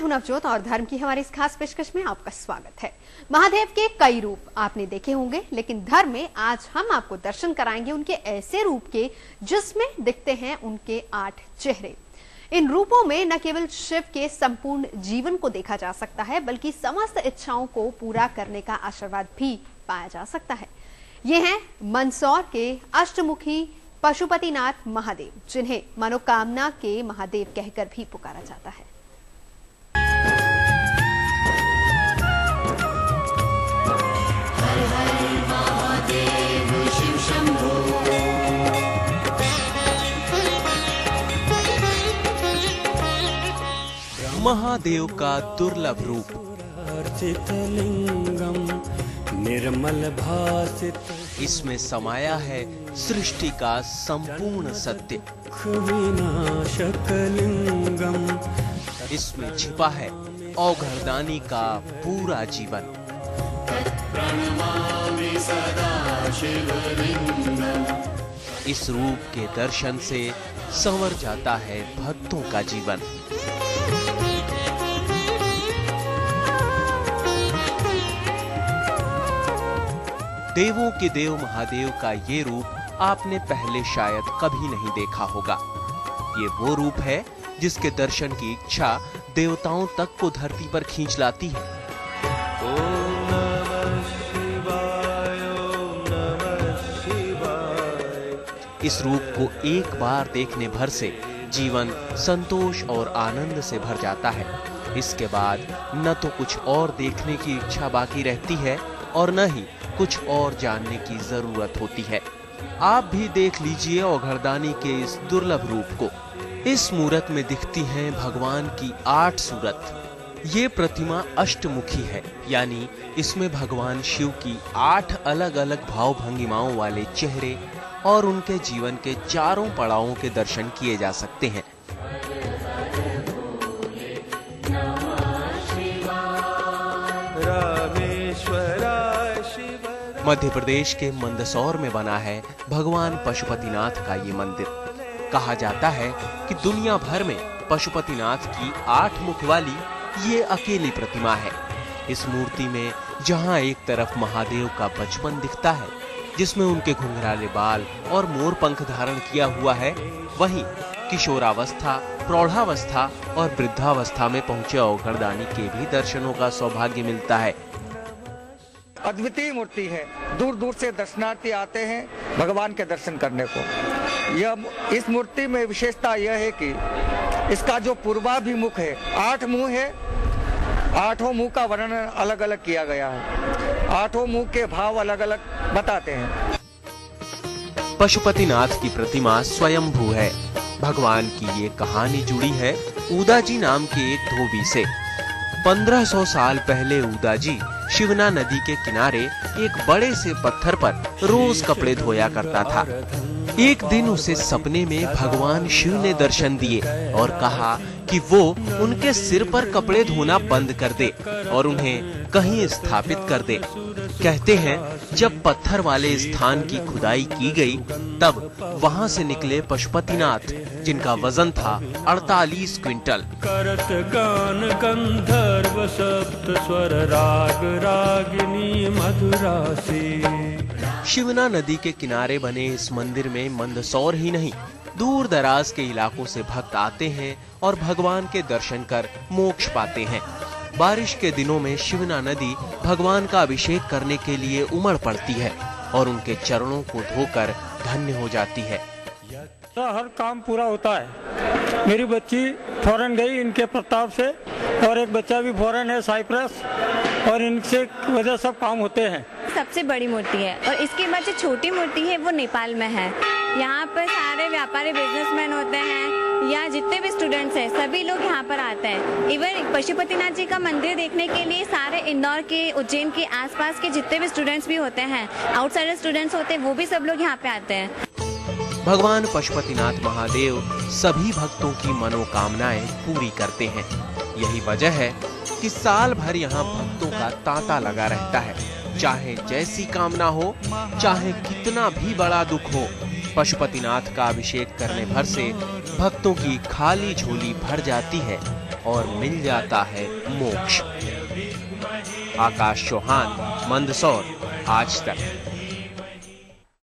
हूं नवजोत और धर्म की हमारी इस खास पेशकश में आपका स्वागत है। महादेव के कई रूप आपने देखे होंगे, लेकिन धर्म में आज हम आपको दर्शन कराएंगे उनके ऐसे रूप के जिसमें दिखते हैं उनके 8 चेहरे। इन रूपों में न केवल शिव के संपूर्ण जीवन को देखा जा सकता है, बल्कि समस्त इच्छाओं को पूरा करने का आशीर्वाद भी पाया जा सकता है। ये हैं मंदसौर के अष्टमुखी पशुपतिनाथ महादेव, जिन्हें मनोकामना के महादेव कहकर भी पुकारा जाता है। हर हर महादेव शिव शंभो। महादेव का दुर्लभ रूप, निर्मल भासित, इसमें समाया है सृष्टि का संपूर्ण सत्य। इसमें छिपा है औघड़दानी का पूरा जीवन। इस रूप के दर्शन से संवर जाता है भक्तों का जीवन। देवों के देव महादेव का ये रूप आपने पहले शायद कभी नहीं देखा होगा। ये वो रूप है जिसके दर्शन की इच्छा देवताओं तक को धरती पर खींच लाती है। ओम नमः शिवाय, ओम नमः शिवाय। इस रूप को एक बार देखने भर से जीवन संतोष और आनंद से भर जाता है। इसके बाद न तो कुछ और देखने की इच्छा बाकी रहती है और न ही कुछ और जानने की जरूरत होती है। आप भी देख लीजिए औघड़दानी के इस दुर्लभ रूप को। इस मूरत में दिखती हैं भगवान की 8 सूरत। ये प्रतिमा अष्टमुखी है, यानी इसमें भगवान शिव की 8 अलग अलग भाव भंगिमाओं वाले चेहरे और उनके जीवन के चारों पड़ावों के दर्शन किए जा सकते हैं। मध्य प्रदेश के मंदसौर में बना है भगवान पशुपतिनाथ का ये मंदिर। कहा जाता है कि दुनिया भर में पशुपतिनाथ की 8 मुख वाली ये अकेली प्रतिमा है। इस मूर्ति में जहां एक तरफ महादेव का बचपन दिखता है, जिसमें उनके घुंघराले बाल और मोर पंख धारण किया हुआ है, वहीं किशोरावस्था, प्रौढ़ावस्था और वृद्धावस्था में पहुंचे औघड़दानी के भी दर्शनों का सौभाग्य मिलता है। अद्वितीय मूर्ति है, दूर दूर से दर्शनार्थी आते हैं भगवान के दर्शन करने को। इस मूर्ति में विशेषता यह है कि इसका जो पूर्वाभिमुख है, 8 मुंह है, 8 मुंह का वर्णन अलग अलग किया गया है। 8 मुंह के भाव अलग अलग बताते हैं। पशुपतिनाथ की प्रतिमा स्वयंभू है। भगवान की ये कहानी जुड़ी है उदाजी नाम के एक धोबी से। 1500 साल पहले उदाजी शिवना नदी के किनारे एक बड़े से पत्थर पर रोज कपड़े धोया करता था। एक दिन उसे सपने में भगवान शिव ने दर्शन दिए और कहा कि वो उनके सिर पर कपड़े धोना बंद कर दे और उन्हें कहीं स्थापित कर दे। कहते हैं जब पत्थर वाले स्थान की खुदाई की गई, तब वहां से निकले पशुपतिनाथ, जिनका वजन था 48 क्विंटल। करत गान गंधर्व सप्त स्वर राग रागिनी मधुरासी। शिवना नदी के किनारे बने इस मंदिर में मंदसौर ही नहीं, दूर दराज के इलाकों से भक्त आते हैं और भगवान के दर्शन कर मोक्ष पाते हैं। बारिश के दिनों में शिवना नदी भगवान का अभिषेक करने के लिए उमड़ पड़ती है और उनके चरणों को धोकर धन्य हो जाती है। हर काम पूरा होता है। मेरी बच्ची फॉरेन गई इनके प्रताप से, और एक बच्चा भी फॉरेन है, साइप्रस, और इनसे वजह सब काम होते हैं। सबसे बड़ी मूर्ति है और इसके बाद जो छोटी मूर्ति है वो नेपाल में है। यहाँ पर सारे व्यापारी बिजनेसमैन होते हैं या जितने भी स्टूडेंट्स हैं, सभी लोग यहाँ पर आते हैं। इवन पशुपतिनाथ जी का मंदिर देखने के लिए सारे इंदौर के, उज्जैन के आसपास के जितने भी स्टूडेंट्स भी होते हैं, आउटसाइडर स्टूडेंट्स होते हैं, वो भी सब लोग यहाँ पे आते हैं। भगवान पशुपतिनाथ महादेव सभी भक्तों की मनोकामनाएं पूरी करते हैं। यही वजह है कि साल भर यहाँ भक्तों का तांता लगा रहता है। चाहे जैसी कामना हो, चाहे कितना भी बड़ा दुख हो, पशुपतिनाथ का अभिषेक करने भर से भक्तों की खाली झोली भर जाती है और मिल जाता है मोक्ष। आकाश चौहान, मंदसौर, आज तक।